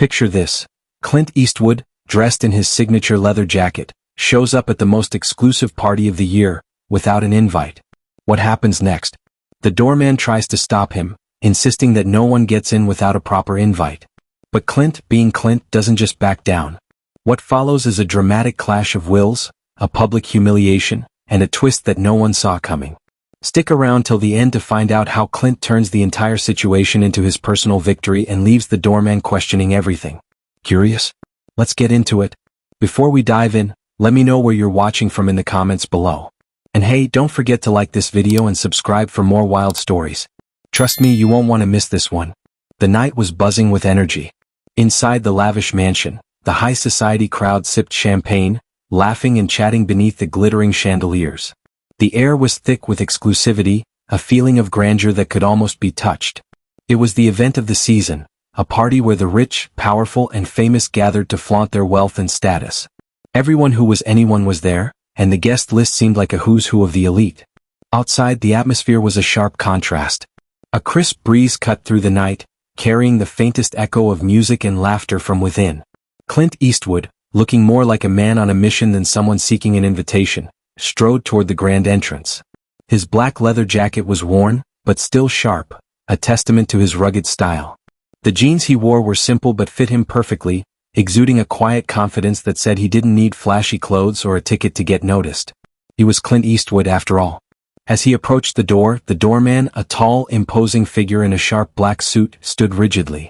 Picture this. Clint Eastwood, dressed in his signature leather jacket, shows up at the most exclusive party of the year, without an invite. What happens next? The doorman tries to stop him, insisting that no one gets in without a proper invite. But Clint, being Clint, doesn't just back down. What follows is a dramatic clash of wills, a public humiliation, and a twist that no one saw coming. Stick around till the end to find out how Clint turns the entire situation into his personal victory and leaves the doorman questioning everything. Curious? Let's get into it. Before we dive in, let me know where you're watching from in the comments below. And hey, don't forget to like this video and subscribe for more wild stories. Trust me, you won't want to miss this one. The night was buzzing with energy. Inside the lavish mansion, the high society crowd sipped champagne, laughing and chatting beneath the glittering chandeliers. The air was thick with exclusivity, a feeling of grandeur that could almost be touched. It was the event of the season, a party where the rich, powerful, and famous gathered to flaunt their wealth and status. Everyone who was anyone was there, and the guest list seemed like a who's who of the elite. Outside, the atmosphere was a sharp contrast. A crisp breeze cut through the night, carrying the faintest echo of music and laughter from within. Clint Eastwood, looking more like a man on a mission than someone seeking an invitation, strode toward the grand entrance. His black leather jacket was worn, but still sharp, a testament to his rugged style. The jeans he wore were simple but fit him perfectly, exuding a quiet confidence that said he didn't need flashy clothes or a ticket to get noticed. He was Clint Eastwood after all. As he approached the door, the doorman, a tall, imposing figure in a sharp black suit, stood rigidly.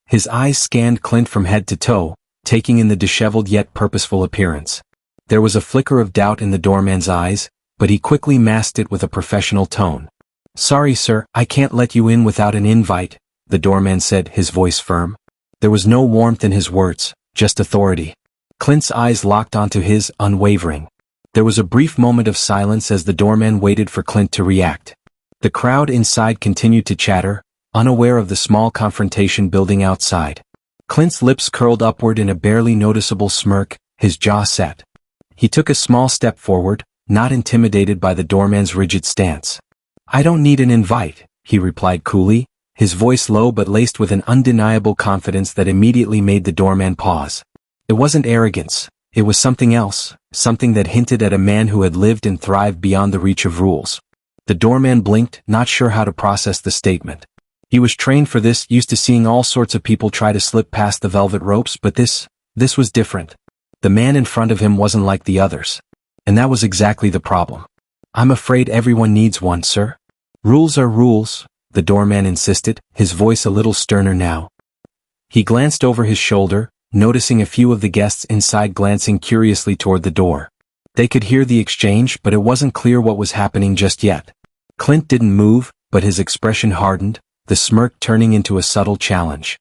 His eyes scanned Clint from head to toe, taking in the disheveled yet purposeful appearance. There was a flicker of doubt in the doorman's eyes, but he quickly masked it with a professional tone. "Sorry, sir, I can't let you in without an invite," the doorman said, his voice firm. There was no warmth in his words, just authority. Clint's eyes locked onto his, unwavering. There was a brief moment of silence as the doorman waited for Clint to react. The crowd inside continued to chatter, unaware of the small confrontation building outside. Clint's lips curled upward in a barely noticeable smirk, his jaw set. He took a small step forward, not intimidated by the doorman's rigid stance. "I don't need an invite," he replied coolly, his voice low but laced with an undeniable confidence that immediately made the doorman pause. It wasn't arrogance, it was something else, something that hinted at a man who had lived and thrived beyond the reach of rules. The doorman blinked, not sure how to process the statement. He was trained for this, used to seeing all sorts of people try to slip past the velvet ropes, but this was different. The man in front of him wasn't like the others. And that was exactly the problem. "I'm afraid everyone needs one, sir." "Rules are rules," the doorman insisted, his voice a little sterner now. He glanced over his shoulder, noticing a few of the guests inside glancing curiously toward the door. They could hear the exchange, but it wasn't clear what was happening just yet. Clint didn't move, but his expression hardened, the smirk turning into a subtle challenge.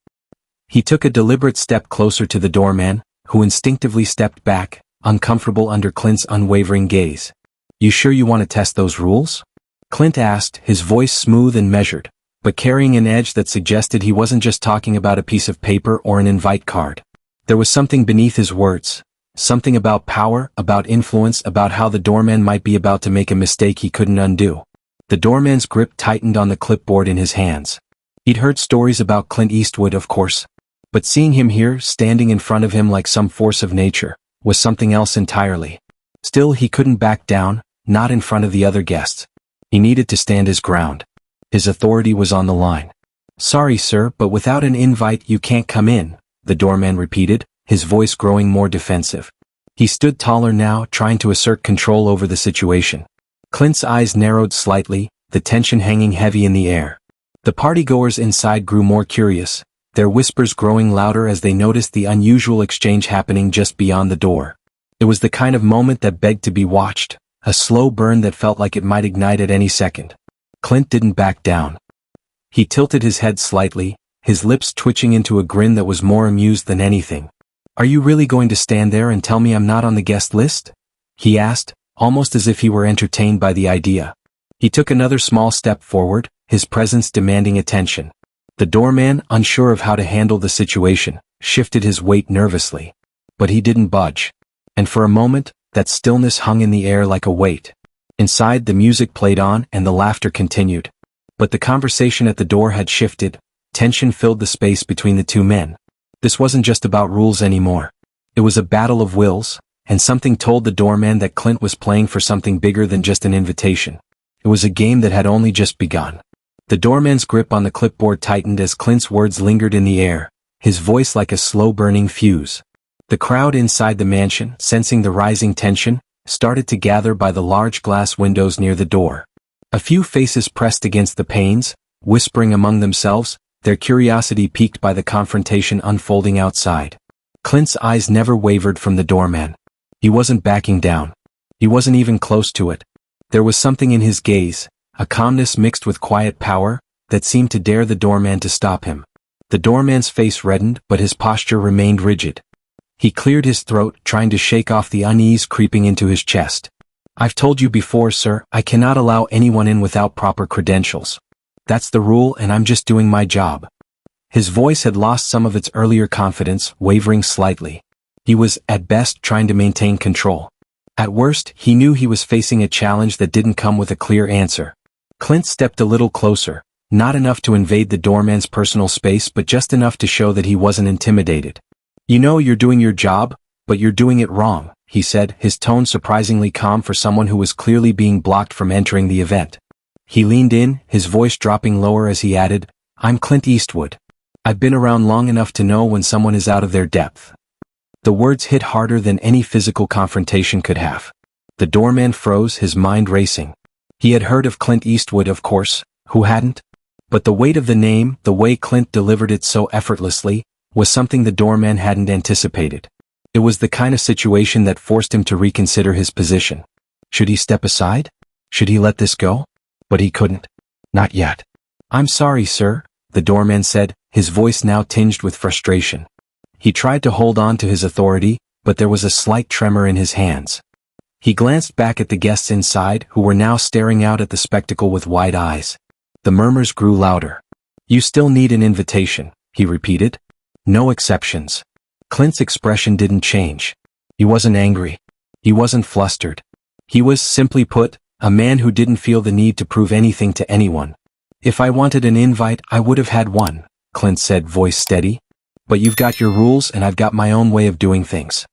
He took a deliberate step closer to the doorman, who instinctively stepped back, uncomfortable under Clint's unwavering gaze. "You sure you want to test those rules?" Clint asked, his voice smooth and measured, but carrying an edge that suggested he wasn't just talking about a piece of paper or an invite card. There was something beneath his words, something about power, about influence, about how the doorman might be about to make a mistake he couldn't undo. The doorman's grip tightened on the clipboard in his hands. He'd heard stories about Clint Eastwood, of course, but seeing him here, standing in front of him like some force of nature, was something else entirely. Still, he couldn't back down, not in front of the other guests. He needed to stand his ground. His authority was on the line. "Sorry, sir, but without an invite you can't come in," the doorman repeated, his voice growing more defensive. He stood taller now, trying to assert control over the situation. Clint's eyes narrowed slightly, the tension hanging heavy in the air. The partygoers inside grew more curious, their whispers growing louder as they noticed the unusual exchange happening just beyond the door. It was the kind of moment that begged to be watched, a slow burn that felt like it might ignite at any second. Clint didn't back down. He tilted his head slightly, his lips twitching into a grin that was more amused than anything. "Are you really going to stand there and tell me I'm not on the guest list?" he asked, almost as if he were entertained by the idea. He took another small step forward, his presence demanding attention. The doorman, unsure of how to handle the situation, shifted his weight nervously. But he didn't budge. And for a moment, that stillness hung in the air like a weight. Inside, the music played on and the laughter continued. But the conversation at the door had shifted, tension filled the space between the two men. This wasn't just about rules anymore. It was a battle of wills, and something told the doorman that Clint was playing for something bigger than just an invitation. It was a game that had only just begun. The doorman's grip on the clipboard tightened as Clint's words lingered in the air, his voice like a slow-burning fuse. The crowd inside the mansion, sensing the rising tension, started to gather by the large glass windows near the door. A few faces pressed against the panes, whispering among themselves, their curiosity piqued by the confrontation unfolding outside. Clint's eyes never wavered from the doorman. He wasn't backing down. He wasn't even close to it. There was something in his gaze, a calmness mixed with quiet power, that seemed to dare the doorman to stop him. The doorman's face reddened, but his posture remained rigid. He cleared his throat, trying to shake off the unease creeping into his chest. "I've told you before, sir, I cannot allow anyone in without proper credentials. That's the rule, and I'm just doing my job." His voice had lost some of its earlier confidence, wavering slightly. He was, at best, trying to maintain control. At worst, he knew he was facing a challenge that didn't come with a clear answer. Clint stepped a little closer, not enough to invade the doorman's personal space but just enough to show that he wasn't intimidated. "You know you're doing your job, but you're doing it wrong," he said, his tone surprisingly calm for someone who was clearly being blocked from entering the event. He leaned in, his voice dropping lower as he added, "I'm Clint Eastwood. I've been around long enough to know when someone is out of their depth." The words hit harder than any physical confrontation could have. The doorman froze, his mind racing. He had heard of Clint Eastwood, of course, who hadn't? But the weight of the name, the way Clint delivered it so effortlessly, was something the doorman hadn't anticipated. It was the kind of situation that forced him to reconsider his position. Should he step aside? Should he let this go? But he couldn't. Not yet. "I'm sorry, sir," the doorman said, his voice now tinged with frustration. He tried to hold on to his authority, but there was a slight tremor in his hands. He glanced back at the guests inside, who were now staring out at the spectacle with wide eyes. The murmurs grew louder. "You still need an invitation," he repeated. "No exceptions." Clint's expression didn't change. He wasn't angry. He wasn't flustered. He was, simply put, a man who didn't feel the need to prove anything to anyone. "If I wanted an invite, I would have had one," Clint said, voice steady. "But you've got your rules and I've got my own way of doing things."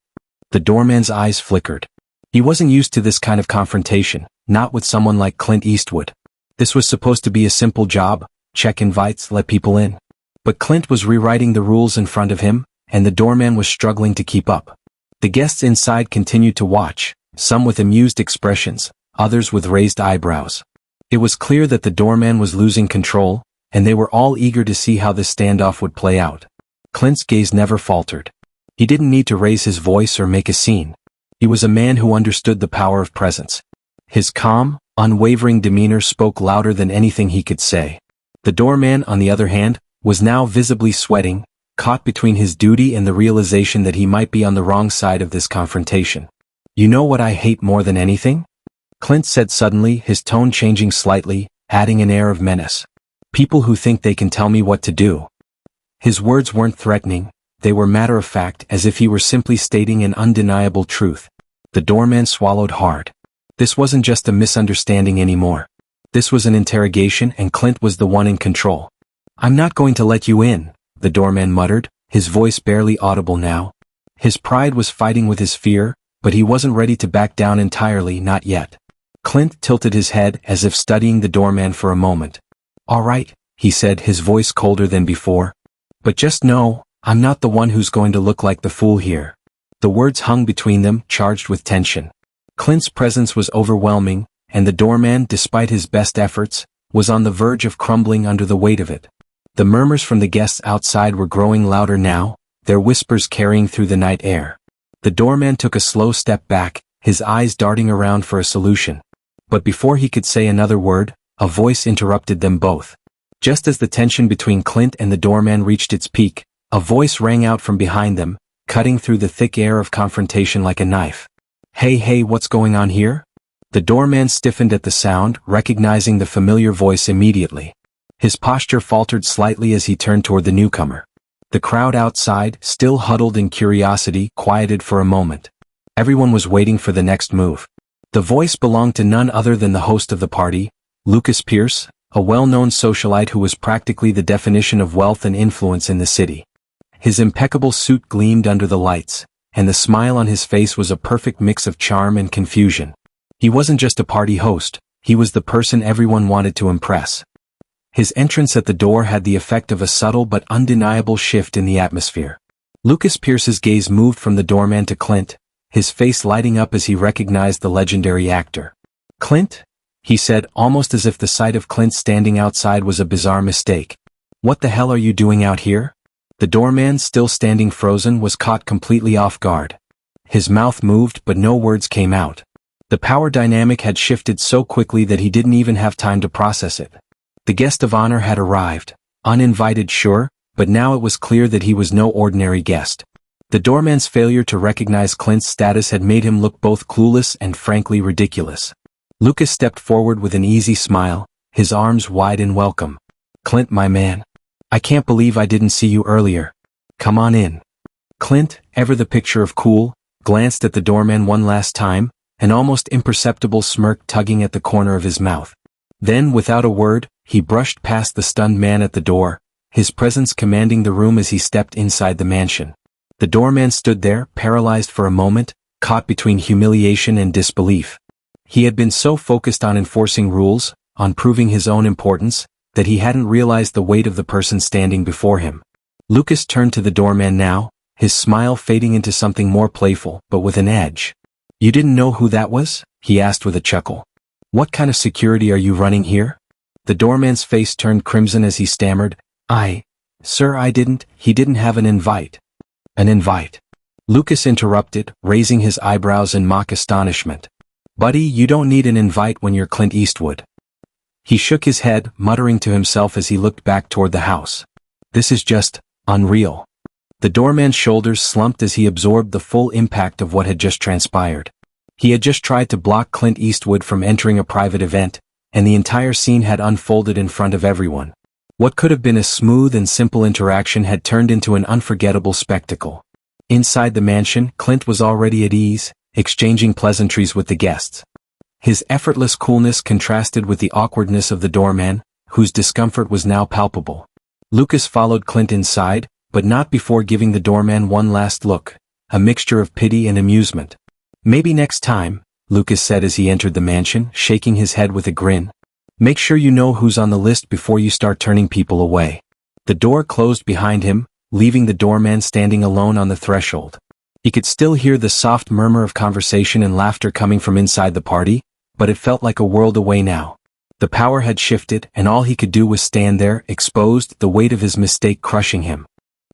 The doorman's eyes flickered. He wasn't used to this kind of confrontation, not with someone like Clint Eastwood. This was supposed to be a simple job, check invites, let people in. But Clint was rewriting the rules in front of him, and the doorman was struggling to keep up. The guests inside continued to watch, some with amused expressions, others with raised eyebrows. It was clear that the doorman was losing control, and they were all eager to see how this standoff would play out. Clint's gaze never faltered. He didn't need to raise his voice or make a scene. He was a man who understood the power of presence. His calm, unwavering demeanor spoke louder than anything he could say. The doorman, on the other hand, was now visibly sweating, caught between his duty and the realization that he might be on the wrong side of this confrontation. "You know what I hate more than anything?" Clint said suddenly, his tone changing slightly, adding an air of menace. "People who think they can tell me what to do." His words weren't threatening, they were matter-of-fact, as if he were simply stating an undeniable truth. The doorman swallowed hard. This wasn't just a misunderstanding anymore. This was an interrogation, and Clint was the one in control. "I'm not going to let you in," the doorman muttered, his voice barely audible now. His pride was fighting with his fear, but he wasn't ready to back down entirely, not yet. Clint tilted his head as if studying the doorman for a moment. "All right," he said, his voice colder than before. "But just know, I'm not the one who's going to look like the fool here." The words hung between them, charged with tension. Clint's presence was overwhelming, and the doorman, despite his best efforts, was on the verge of crumbling under the weight of it. The murmurs from the guests outside were growing louder now, their whispers carrying through the night air. The doorman took a slow step back, his eyes darting around for a solution. But before he could say another word, a voice interrupted them both. Just as the tension between Clint and the doorman reached its peak, a voice rang out from behind them, cutting through the thick air of confrontation like a knife. Hey, what's going on here?" The doorman stiffened at the sound, recognizing the familiar voice immediately. His posture faltered slightly as he turned toward the newcomer. The crowd outside, still huddled in curiosity, quieted for a moment. Everyone was waiting for the next move. The voice belonged to none other than the host of the party, Lucas Pierce, a well-known socialite who was practically the definition of wealth and influence in the city. His impeccable suit gleamed under the lights, and the smile on his face was a perfect mix of charm and confusion. He wasn't just a party host, he was the person everyone wanted to impress. His entrance at the door had the effect of a subtle but undeniable shift in the atmosphere. Lucas Pierce's gaze moved from the doorman to Clint, his face lighting up as he recognized the legendary actor. "Clint?" he said, almost as if the sight of Clint standing outside was a bizarre mistake. "What the hell are you doing out here?" The doorman, still standing frozen, was caught completely off guard. His mouth moved but no words came out. The power dynamic had shifted so quickly that he didn't even have time to process it. The guest of honor had arrived, uninvited, sure, but now it was clear that he was no ordinary guest. The doorman's failure to recognize Clint's status had made him look both clueless and frankly ridiculous. Lucas stepped forward with an easy smile, his arms wide in welcome. "Clint, my man. I can't believe I didn't see you earlier. Come on in." Clint, ever the picture of cool, glanced at the doorman one last time, an almost imperceptible smirk tugging at the corner of his mouth. Then, without a word, he brushed past the stunned man at the door, his presence commanding the room as he stepped inside the mansion. The doorman stood there, paralyzed for a moment, caught between humiliation and disbelief. He had been so focused on enforcing rules, on proving his own importance, that he hadn't realized the weight of the person standing before him. Lucas turned to the doorman now, his smile fading into something more playful, but with an edge. "You didn't know who that was?" he asked with a chuckle. "What kind of security are you running here?" The doorman's face turned crimson as he stammered, Sir, he didn't have an invite." "An invite?" Lucas interrupted, raising his eyebrows in mock astonishment. "Buddy, you don't need an invite when you're Clint Eastwood." He shook his head, muttering to himself as he looked back toward the house. "This is just unreal." The doorman's shoulders slumped as he absorbed the full impact of what had just transpired. He had just tried to block Clint Eastwood from entering a private event, and the entire scene had unfolded in front of everyone. What could have been a smooth and simple interaction had turned into an unforgettable spectacle. Inside the mansion, Clint was already at ease, exchanging pleasantries with the guests. His effortless coolness contrasted with the awkwardness of the doorman, whose discomfort was now palpable. Lucas followed Clint inside, but not before giving the doorman one last look, a mixture of pity and amusement. "Maybe next time," Lucas said as he entered the mansion, shaking his head with a grin. "Make sure you know who's on the list before you start turning people away." The door closed behind him, leaving the doorman standing alone on the threshold. He could still hear the soft murmur of conversation and laughter coming from inside the party, but it felt like a world away now. The power had shifted, and all he could do was stand there, exposed, the weight of his mistake crushing him.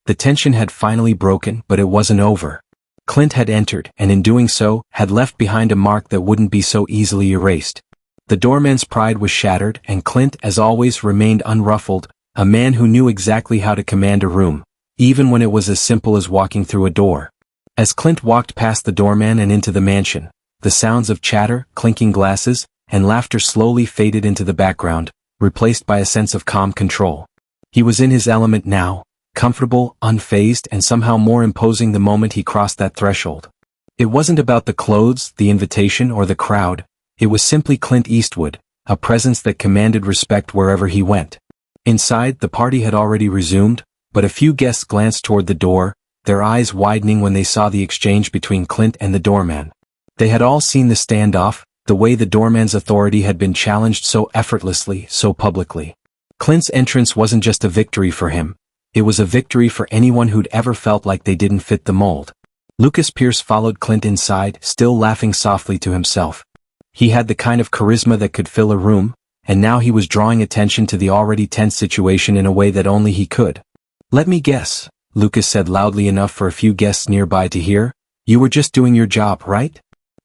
The tension had finally broken, but it wasn't over. Clint had entered, and in doing so, had left behind a mark that wouldn't be so easily erased. The doorman's pride was shattered, and Clint, as always, remained unruffled, a man who knew exactly how to command a room, even when it was as simple as walking through a door. As Clint walked past the doorman and into the mansion, the sounds of chatter, clinking glasses, and laughter slowly faded into the background, replaced by a sense of calm control. He was in his element now, comfortable, unfazed, and somehow more imposing the moment he crossed that threshold. It wasn't about the clothes, the invitation, or the crowd. It was simply Clint Eastwood, a presence that commanded respect wherever he went. Inside, the party had already resumed, but a few guests glanced toward the door, their eyes widening when they saw the exchange between Clint and the doorman. They had all seen the standoff, the way the doorman's authority had been challenged so effortlessly, so publicly. Clint's entrance wasn't just a victory for him. It was a victory for anyone who'd ever felt like they didn't fit the mold. Lucas Pierce followed Clint inside, still laughing softly to himself. He had the kind of charisma that could fill a room, and now he was drawing attention to the already tense situation in a way that only he could. "Let me guess," Lucas said loudly enough for a few guests nearby to hear. "You were just doing your job, right?"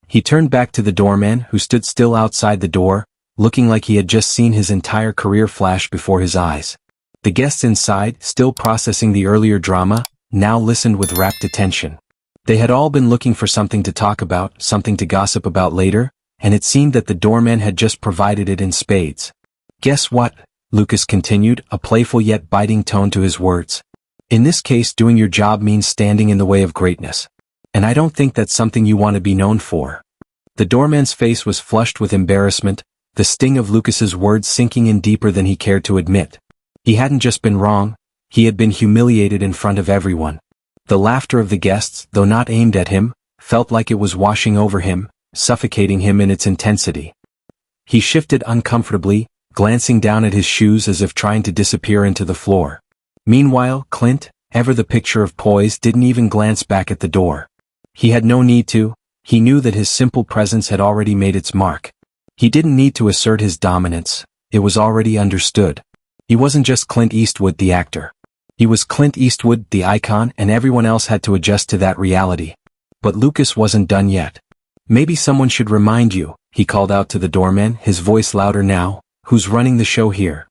He turned back to the doorman, who stood still outside the door, looking like he had just seen his entire career flash before his eyes. The guests inside, still processing the earlier drama, now listened with rapt attention. They had all been looking for something to talk about, something to gossip about later, and it seemed that the doorman had just provided it in spades. "Guess what?" Lucas continued, a playful yet biting tone to his words. "In this case, doing your job means standing in the way of greatness. And I don't think that's something you want to be known for." The doorman's face was flushed with embarrassment, the sting of Lucas's words sinking in deeper than he cared to admit. He hadn't just been wrong, He had been humiliated in front of everyone. The laughter of the guests, though not aimed at him, felt like it was washing over him, suffocating him in its intensity. He shifted uncomfortably, glancing down at his shoes as if trying to disappear into the floor. Meanwhile, Clint, ever the picture of poise, didn't even glance back at the door. He had no need to. He knew that his simple presence had already made its mark. He didn't need to assert his dominance. It was already understood. He wasn't just Clint Eastwood the actor. He was Clint Eastwood the icon, and everyone else had to adjust to that reality. But Lucas wasn't done yet. "Maybe someone should remind you," he called out to the doorman, his voice louder now, "who's running the show here?"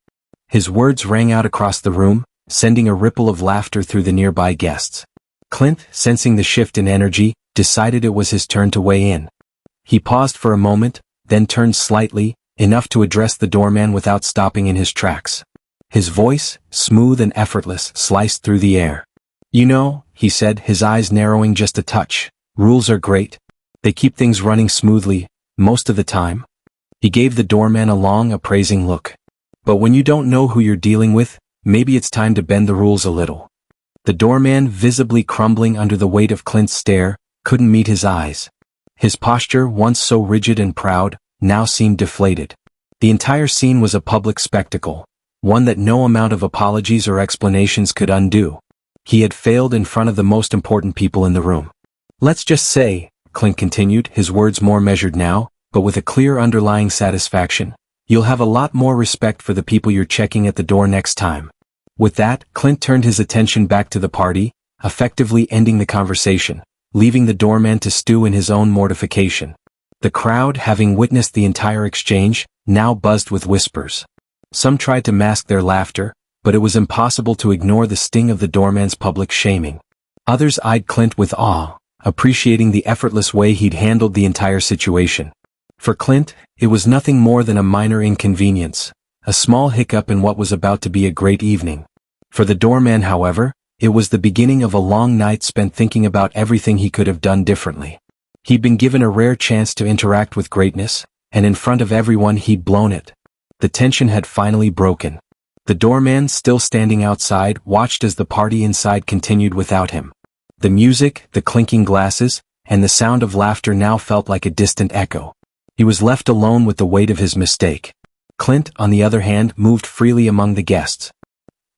His words rang out across the room, sending a ripple of laughter through the nearby guests. Clint, sensing the shift in energy, decided it was his turn to weigh in. He paused for a moment, then turned slightly, enough to address the doorman without stopping in his tracks. His voice, smooth and effortless, sliced through the air. "You know," he said, his eyes narrowing just a touch, "rules are great. They keep things running smoothly, most of the time." He gave the doorman a long, appraising look. "But when you don't know who you're dealing with, maybe it's time to bend the rules a little." The doorman, visibly crumbling under the weight of Clint's stare, couldn't meet his eyes. His posture, once so rigid and proud, now seemed deflated. The entire scene was a public spectacle, one that no amount of apologies or explanations could undo. He had failed in front of the most important people in the room. "Let's just say," Clint continued, his words more measured now, but with a clear underlying satisfaction, "you'll have a lot more respect for the people you're checking at the door next time." With that, Clint turned his attention back to the party, effectively ending the conversation, leaving the doorman to stew in his own mortification. The crowd, having witnessed the entire exchange, now buzzed with whispers. Some tried to mask their laughter, but it was impossible to ignore the sting of the doorman's public shaming. Others eyed Clint with awe, appreciating the effortless way he'd handled the entire situation. For Clint, it was nothing more than a minor inconvenience, a small hiccup in what was about to be a great evening. For the doorman, however, it was the beginning of a long night spent thinking about everything he could have done differently. He'd been given a rare chance to interact with greatness, and in front of everyone he'd blown it. The tension had finally broken. The doorman, still standing outside, watched as the party inside continued without him. The music, the clinking glasses, and the sound of laughter now felt like a distant echo. He was left alone with the weight of his mistake. Clint, on the other hand, moved freely among the guests.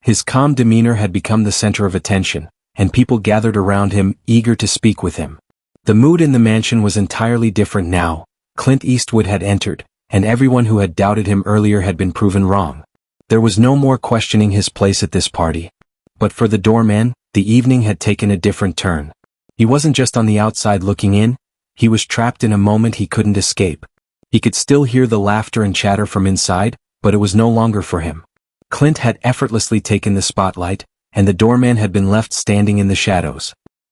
His calm demeanor had become the center of attention, and people gathered around him, eager to speak with him. The mood in the mansion was entirely different now. Clint Eastwood had entered, and everyone who had doubted him earlier had been proven wrong. There was no more questioning his place at this party. But for the doorman, the evening had taken a different turn. He wasn't just on the outside looking in, he was trapped in a moment he couldn't escape. He could still hear the laughter and chatter from inside, but it was no longer for him. Clint had effortlessly taken the spotlight, and the doorman had been left standing in the shadows.